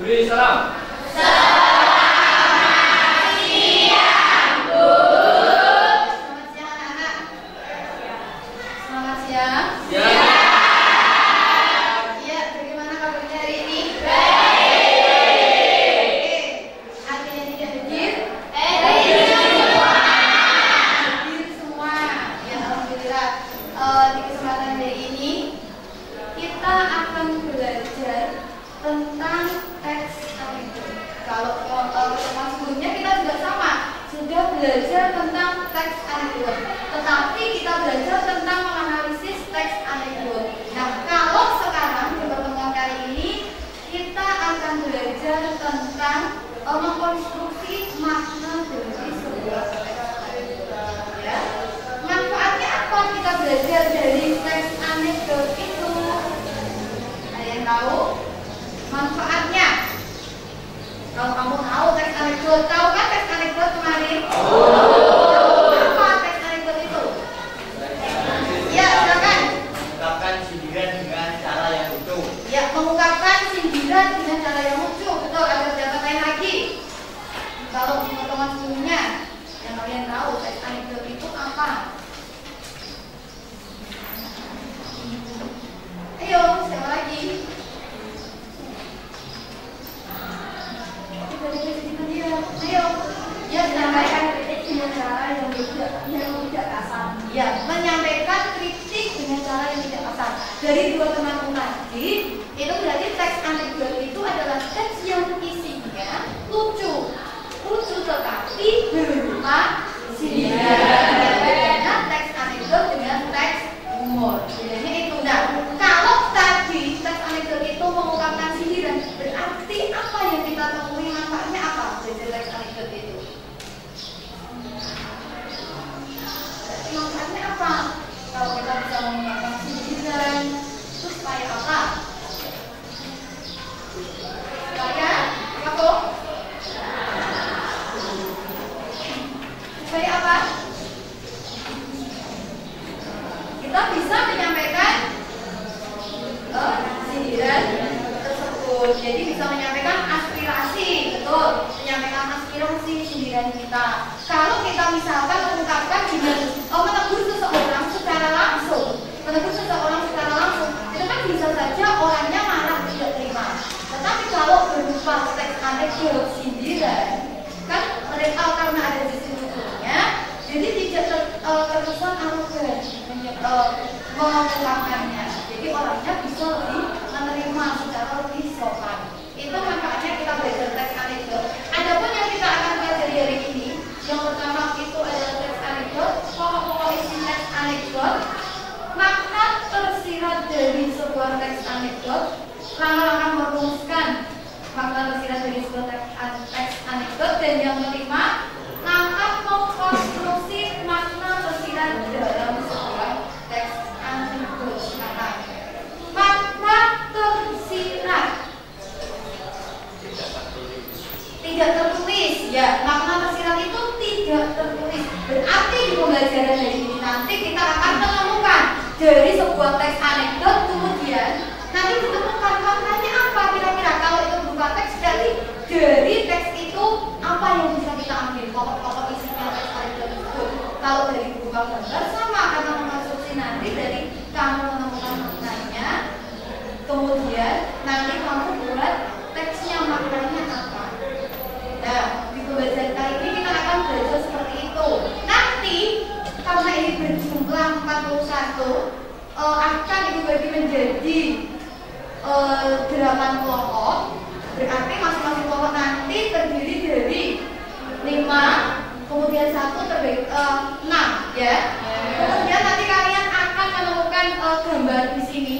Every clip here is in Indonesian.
Beri salam. Belajar tentang teks anekdot, tetapi kita belajar tentang menganalisis teks anekdot. Nah, kalau sekarang di pertemuan kali ini kita akan belajar tentang mengkonstruksi makna dari sebuah teks anekdot. Ya, manfaatnya apa kita belajar dari teks anekdot itu? Ada yang tahu manfaatnya? Kalau kamu tahu teks anekdot, tahu kan teks anekdot kemarin? Apa teks anekdot itu? Ya, silakan. Mengungkapkan sindiran dengan cara yang lucu. Ya, mengungkapkan sindiran dengan cara yang lucu. Betul, ada dapat lain lagi. Kalau di pertemuan sebelumnya yang kalian tahu teks anekdot itu apa? Ayo, siapa lagi? Ayo, ya menyampaikan kritik dengan cara yang tidak kasar. Ya, menyampaikan kritik dengan cara yang tidak kasar. Dari dua temanku tadi, itu berarti teks anekdot itu adalah teks yang isinya lucu, tetapi berupa sindiran. Bedanya teks anekdot dengan teks humor. Bedanya itu. Nah, kalau tadi teks anekdot itu mengungkapkan sindiran, berarti apa yang kita temui manfaatnya apa? Belajar teks anekdot itu. Manfaatnya apa? Kalau kita bisa mengungkapkan sindiran, itu supaya apa? Supaya apa tuh? Supaya apa? Kita bisa menyampaikan sindiran tersebut. Jadi bisa menyampaikan aspirasi, betul. Menyampaikan aspirasi sindiran kita. Kalau kita misalkan mengungkapkan dengan menegur seseorang secara langsung, itu kan bisa saja orangnya marah tidak terima. Tetapi kalau berupa teks anekdot sindiran, kan mereka karena ada sisi lucunya, jadi tidak terkesan arogan mengungkapkannya. Jadi orangnya bisa lebih menerima secara lebih sopan. Itu manfaatnya kita belajar teks anekdot. Adapun yang kita akan pelajari hari ini, yang pertama itu adalah teks anekdot, pokok-pokok isi teks anekdot, makna tersirat dari sebuah teks anekdot, langkah-langkah merumuskan makna tersirat dari sebuah teks anekdot, dan yang kelima, langkah mengkonstruksi makna tersirat dalam sebuah teks anekdot. Makna tersirat tidak tertulis, ya. Makna tersirat itu tidak tertulis. Berarti di pembelajaran dari ini nanti kita akan menemukan dari sebuah teks anekdot, kemudian nanti ditemukan maknanya apa kira-kira. Kalau itu berupa teks, berarti dari teks itu apa yang bisa kita ambil, pokok-pokok isinya teks anekdot itu. Kalau dari berupa gambar, sama karena mengkonstruksi nanti dari kamu menemukan maknanya, kemudian nanti kamu buat teksnya maknanya apa. Nah, di pembelajaran kali ini kita akan belajar seperti itu. Nanti karena ini berjumlah 41, akan dibagi menjadi 8 kelompok. Berarti masing-masing kelompok nanti terdiri dari 5, kemudian 1 terbagi 6, ya. Kemudian nanti kalian akan menemukan gambar di sini.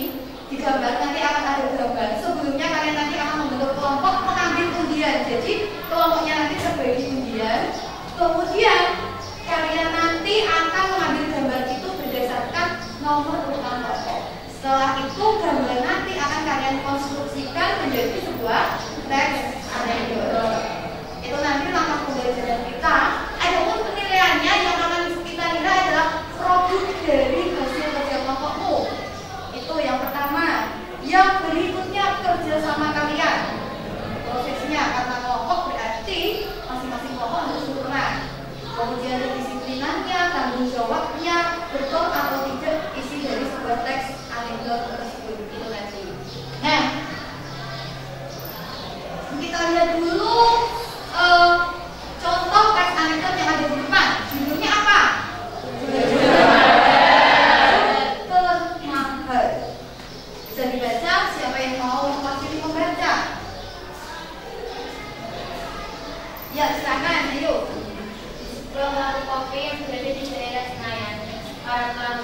Di gambar nanti akan ada gambar. Sebelumnya kalian nanti akan membentuk kelompok, mengambil undian. Jadi kelompoknya nanti terbagi undian. Kemudian kalian nanti akan mengambil gambar itu berdasarkan nomor urutan kelompok. Setelah itu gambar nanti akan kalian konstruksikan menjadi sebuah teks anekdot. Itu nanti langkah pembelajaran kita. Adapun penilaiannya yang akan kita nilai adalah produk dari hasil kerja kelompokmu. Itu yang pertama. Yang berikutnya kerjasama kalian. Terus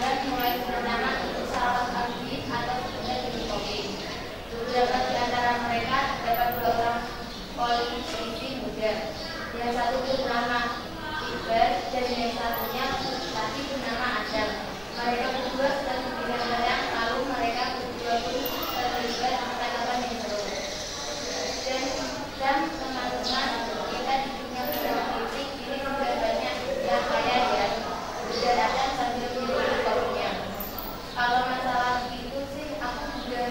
dan mulai berencana untuk sarapan pagi atau sekedar minum kopi. Beberapa di antara mereka terdapat 2 orang politisi muda. Yang satu bernama Iqbal dan yang satunya lagi bernama Adam. Mereka berdua sudah 9 tahun lalu mereka berdua pun terlibat percakapan yang seru. Dan teman-teman kita di dunia politik ini sudah banyak yang kaya ya. Bicarakan sambil minum kopinya. Kalau masalah itu sih aku sudah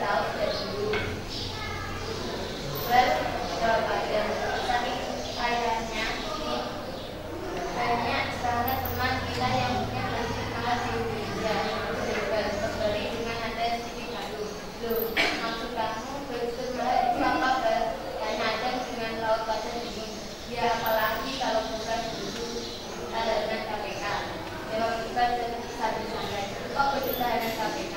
tahu dari dulu. Jawab Adam. Tapi kayaknya banyak banget teman kita yang punya masih semangat di Indonesia. Kembali dengan ada sedikit gaduh. Loh, maksud kamu bersemangat itu apa, Bel? Tanya Adam dengan raut wajah dingin. Ya apalagi kalau bukan dulu tahanan KPK. Jawab Iqbal sambil santai. Kok bertahanan KPK?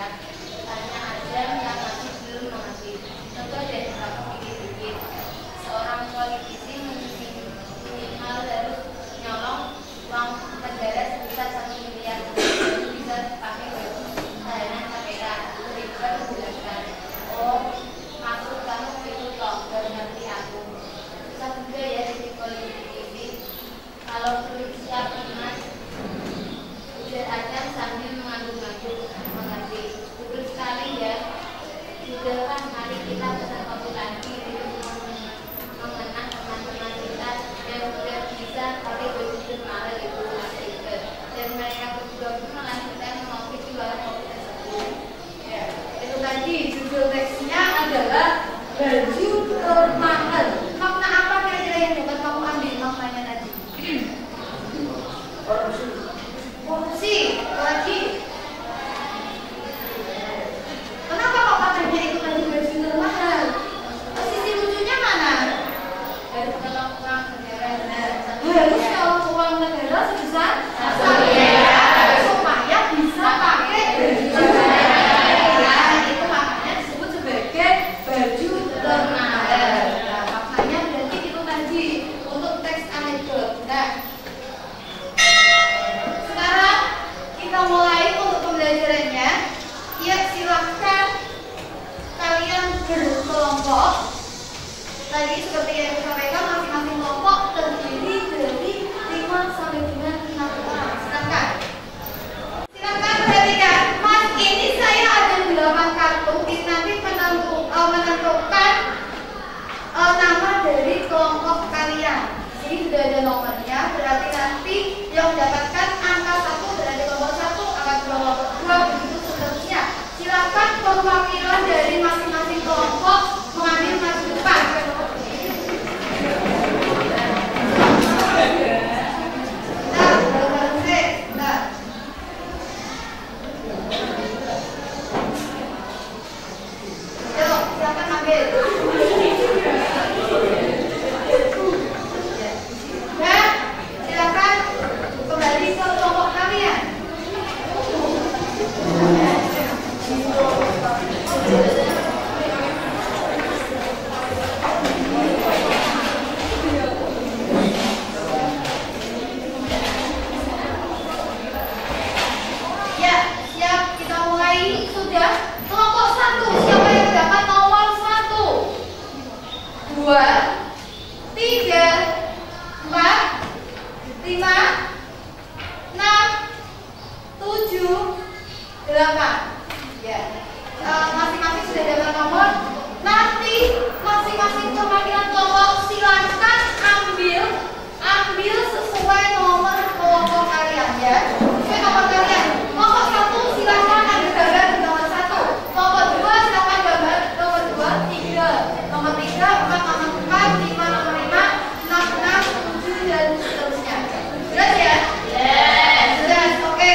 Tanya Adam yang masih belum mengerti. Contoh deh kamu pikir-pikir. Seorang politisi minimal harus nyolong uang negara sebesar 1 miliar itu bisa dipakai untuk tahanan KPK. Iqbal menjelaskan. Oh, maksud kamu itu toh, baru ngerti aku. Susah juga ya jadi politisi. Kalau sulit siap mas, udah ada sambil mengangguk-angguk mengerti. Betul sekali ya. Sudah kan, mari kita pesan kopi lagi mengenang teman-teman kita yang sudah bisa pakai baju mahal itu Iqbal. Dan mereka berdua pun melanjutkan ngopi di warung kopi tersebut. Ya, itu tadi judul teksnya adalah baju termahal. Makna apa kira-kira yang dapat kamu ambil maknanya tadi? Korupsi, lagi. Kenapa kok katanya itu tadi baju termahal? Sisi lucunya mana? Harus tolong uang negara Harusnya uang negara sebesar 1 miliar supaya bisa pakai baju termahal. Itu makanya disebut sebagai baju termahal. Nah, maknanya berarti itu tadi untuk teks anekdot. Nah, sekarang kita mulai untuk pembelajarannya. Ya, silahkan kalian berkelompok. Tadi seperti yang disampaikan, masing-masing kelompok terdiri dari 5 sampai dengan 6 orang. Silakan perhatikan. Mas, ini saya ada 8 kartu. Ini nanti menentukan nama dari kelompok kalian. Ini sudah ada nomornya. Berarti nanti yang mendapatkan angka 1 berada kelompok 1, angka kelompok 2, begitu seterusnya. Silakan perwakilan dari masing-masing kelompok mengambil maju depan. Silakan ambil. Dan silakan kembali ke kelompok kalian. Ya, siap, kita mulai. Sudah. Kelompok 1, siapa yang dapat nomor 1? 2, 3, 4, 5, 6, 7, 8. Ya, masing-masing sudah dapat nomor. Nanti masing-masing perwakilan kelompok silakan ambil sesuai nomor kelompok kalian ya. Sesuai nomor kalian. Kelompok 1 silakan ambil gambar di nomor 1. Kelompok 2 silakan gambar nomor 2, 3. Nomor 3, 4, nomor 4, 5, nomor 5, 6, 7 dan seterusnya. Jelas ya? Yes. Jelas. Oke.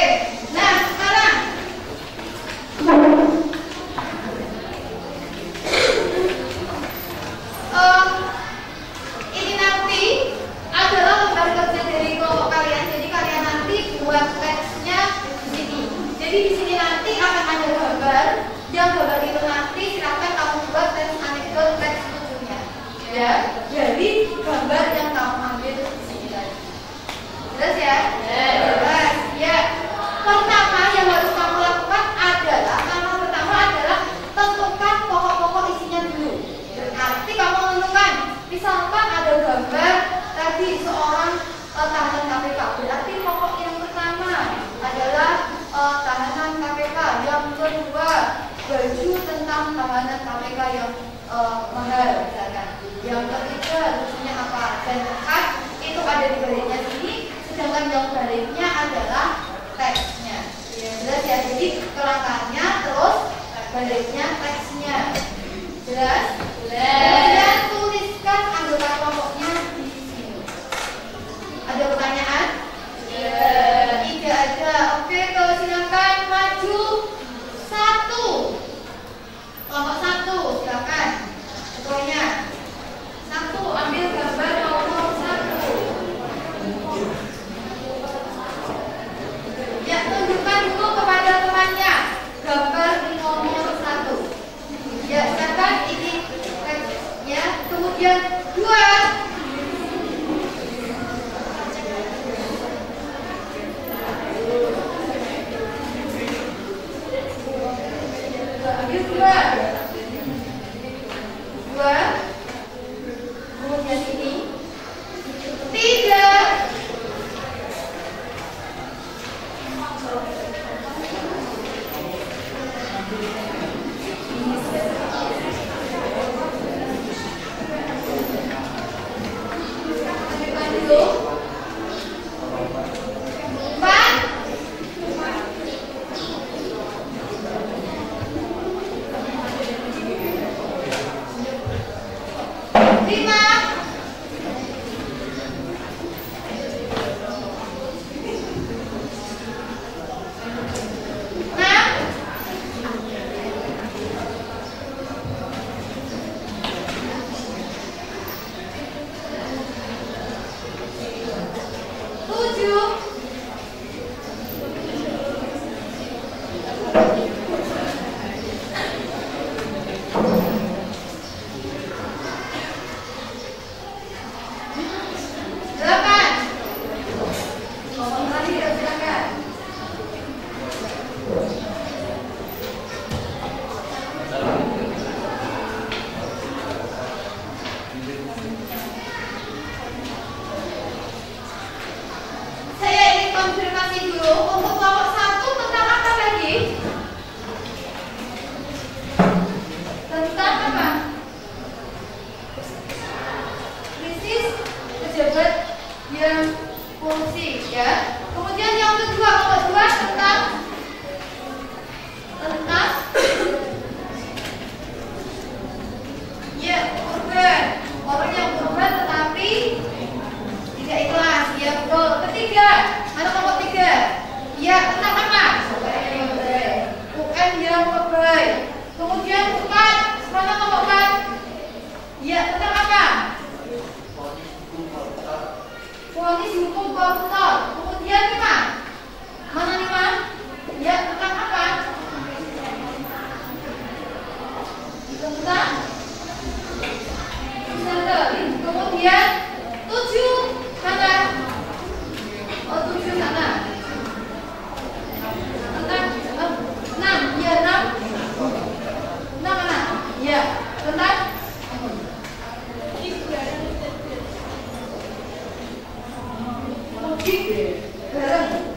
Nah, sekarang ini nanti adalah lembar kerja dari kelompok kalian. Jadi kalian nanti buat teksnya di sini. Jadi di sini nanti akan ada gambar. Yang gambar itu nanti silakan kamu buat teks anekdot, teks lucunya. Ya, jadi gambar yang kamu ambil di sini tadi. Jelas ya? Jelas. Ya. Pertama yang harus kamu lakukan adalah langkah pertama adalah tentukan pokok-pokok isinya dulu. Berarti kamu menentukan, misalkan ada gambar tadi seorang tahanan KPK. Berarti pokok yang pertama adalah tahanan KPK. Yang kedua, baju tentang tahanan KPK yang mahal misalkan. Yang ketiga, lucunya apa? Dan kan itu ada di baliknya sini. Sedangkan yang baliknya adalah teksnya. Jelas ya, jadi kerangkanya terus baliknya teksnya. Jelas? Kemudian tuliskan anggota kelompoknya di sini. Ada pertanyaan? Tidak ada. Oke, kalau silakan maju 1. Kelompok 1, silakan. Ketuanya 1, ambil gambar nomor 1. Ya, tunjukkan dulu kepada temannya gambar nomor 1. Ya, silakan ini teksnya. Kemudian 2. Ambil 2. Kemudian ini 3. Lanjutkan dulu. 4. 5. 3. Mana nomor 3? Ya, tentang apa? UN yang lebay. Kemudian 4. Mana nomor 4? Ya, tentang apa? Vonis hukum koruptor. Kemudian 5. Mana 5? Ya, tentang apa? Tentang kemudian 7. Mana? Oh, 7 sana. Tentang 6. Ya, 6. 6 mana? Ya, tentang mudik bareng.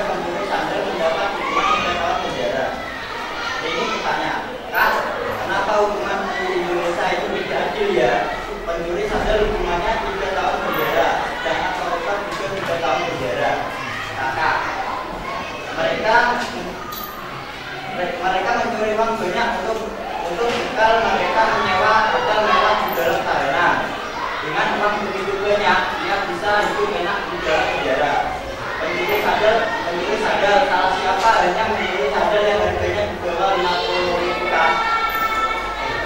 Pemuda sambil mendapat hukuman 3 tahun penjara. Ini bertanya, Kak, ya, pencuri sandal hukumannya 3 tahun penjara, sedangkan koruptor juga 3 tahun penjara. Kakak, mereka mencuri uang banyak untuk bekal mereka menyewa hotel mewah di dalam tahanan. Dengan uang begitu banyak, dia bisa hidup enak di dalam penjara. Pencuri sandal, salah siapa hanya mencuri sandal yang harganya di bawah 50.000 kan?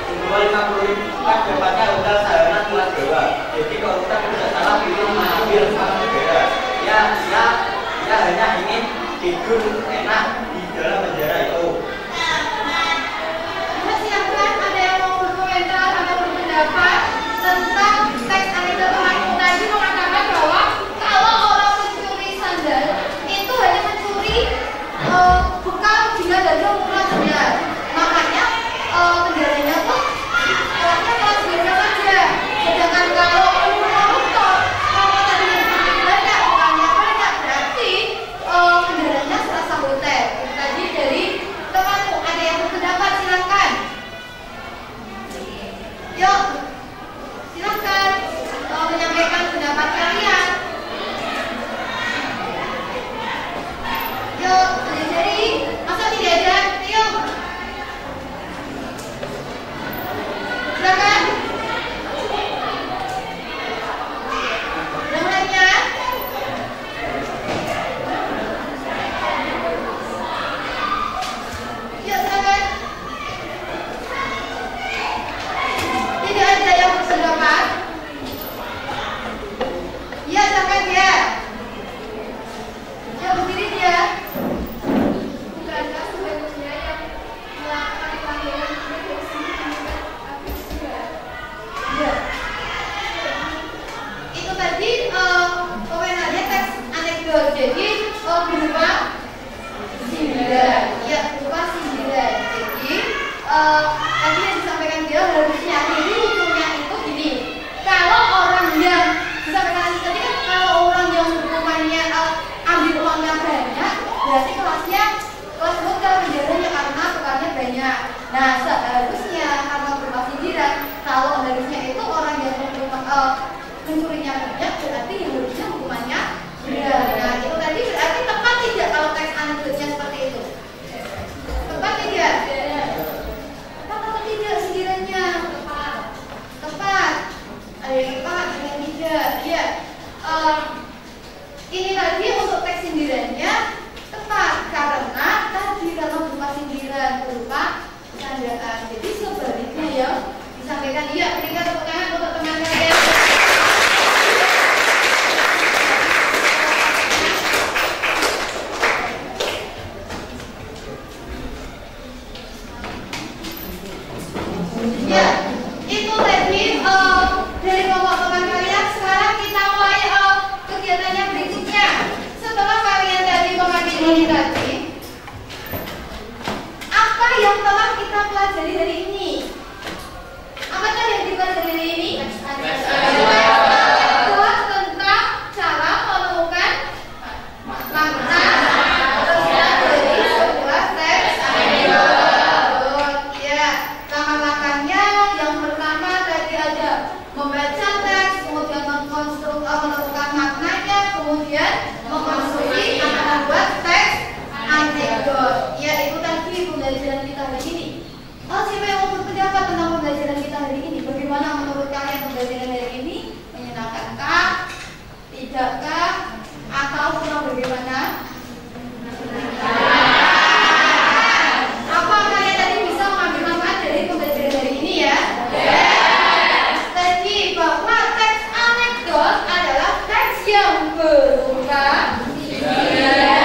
Di bawah 50.000 kan dapatnya hotel tahanan kelas bawah. Jadi koruptor tidak salah pilih mengambil uang negara. Ya hanya ingin tidur enak di dalam penjara itu. Silakan, ada yang mau berkomentar atau berpendapat tentang teks anekdote aku tadi mengatakan bahwa kalau orang mencuri sandal itu hanya mencuri bekal jika dari ukuran sandal, makanya penjaranya tuh kelasnya kelas biasa saja. Sedangkan kalau koruptor, kalau tadi banyak bukannya banyak, berarti penjaranya serasa hotel. Tadi dari temanmu ada yang berpendapat, silakan. Yuk, silakan menyampaikan pendapat kalian. Yuk, jadi masa tidak ada? Yuk, silakan. Yang lainnya? Yuk, silakan. Tidak ada yang berpendapat? Ya, silakan dia. Ya, berdiri dia. Bukankah seharusnya yang melakukan pelanggaran redaksi bukan juga? Ya. Itu tadi komentarnya teks anekdot. Jadi berupa sindiran. Ya, berupa sindiran. Jadi tadi yang disampaikan dia harusnya ini hukumnya itu gini. Kalau orang yang disampaikan tadi kan kalau orang yang hukumannya ambil uangnya banyak, berarti kelas hotel penjaranya karena bekalnya banyak. Nah, seharusnya karena berupa sindiran, kalau harusnya itu orang yang mencurinya banyak, berarti yang harusnya hukumannya berat. Nah, itu tadi berarti tepat tidak kalau teks anekdotnya seperti itu? Tepat tidak? Tepat atau tidak sindirannya? Tepat. Ada yang tepat, ada yang tidak. Ya. Ini tadi untuk teks sindirannya tepat karena tadi kalau berupa sindiran berupa candaan. Jadi sebaliknya ya disampaikan. Iya, berikan tepuk tangan untuk teman kalian. Ya, itu tadi dari kelompok teman kalian. Sekarang kita mulai kegiatannya berikutnya. Setelah kalian tadi mengambil ini tadi, apa yang telah kita pelajari hari ini? Apakah yang dipelajari hari ini? Adalah tentang cara menemukan makna dari sebuah teks anekdot. Ya, langkah-langkahnya yang pertama tadi ada membaca teks, kemudian menemukan maknanya, kemudian mengkonstruksi atau membuat teks anekdot. Ya, itu tadi pembelajaran kita hari ini. Siapa yang mau berpendapat tentang pembelajaran kita hari ini? Bagaimana menurut kalian pembelajaran hari ini? Menyenangkankah? Tidakkah? Atau kurang bagaimana? Apa kalian tadi bisa mengambil manfaat dari pembelajaran hari ini ya? Tadi bahwa teks anekdot adalah teks yang berupa sindiran.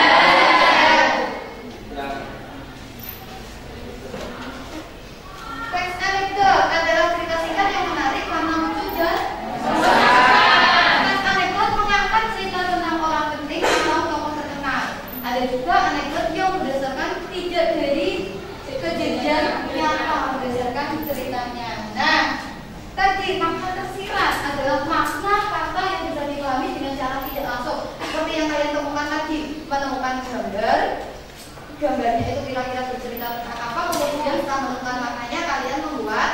Teks anekdot adalah cerita singkat yang menarik karena lucu dan menyenangkan. Teks anekdot mengangkat cerita tentang orang penting atau tokoh terkenal. Ada juga anekdot yang berdasarkan tidak dari kejadian nyata, berdasarkan ceritanya. Nah, tadi makna tersirat adalah makna kata yang bisa dipahami dengan cara tidak langsung. Seperti yang kalian temukan tadi, menemukan gambarnya itu kira-kira bercerita tentang apa, kemudian setelah menemukan maknanya kalian membuat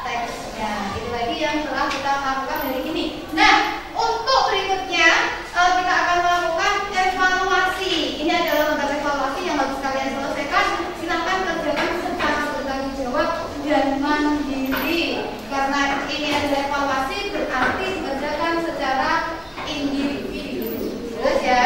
teks Ya, itu lagi yang telah kita lakukan hari ini. Nah, untuk berikutnya kita akan melakukan evaluasi. Ini adalah lembar evaluasi yang harus kalian selesaikan. Silakan kerjakan secara bertanggung jawab dan mandiri. Karena ini adalah evaluasi, berarti dikerjakan secara individu. Jelas ya?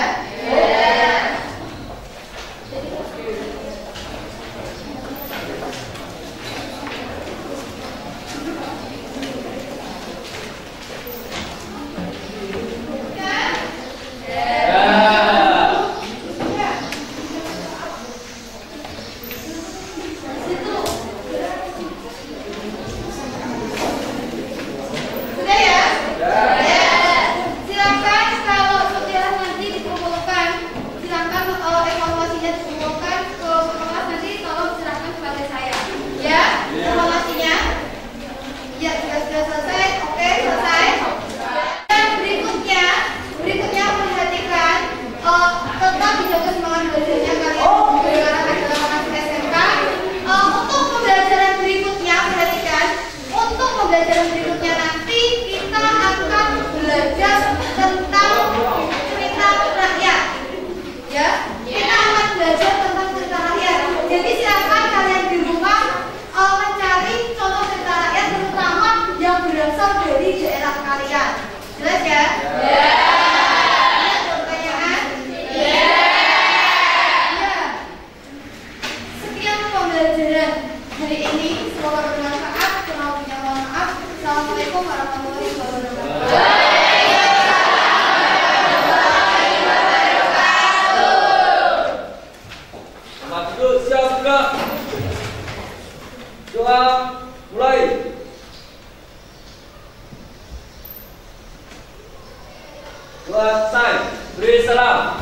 Selesai. Beri salam.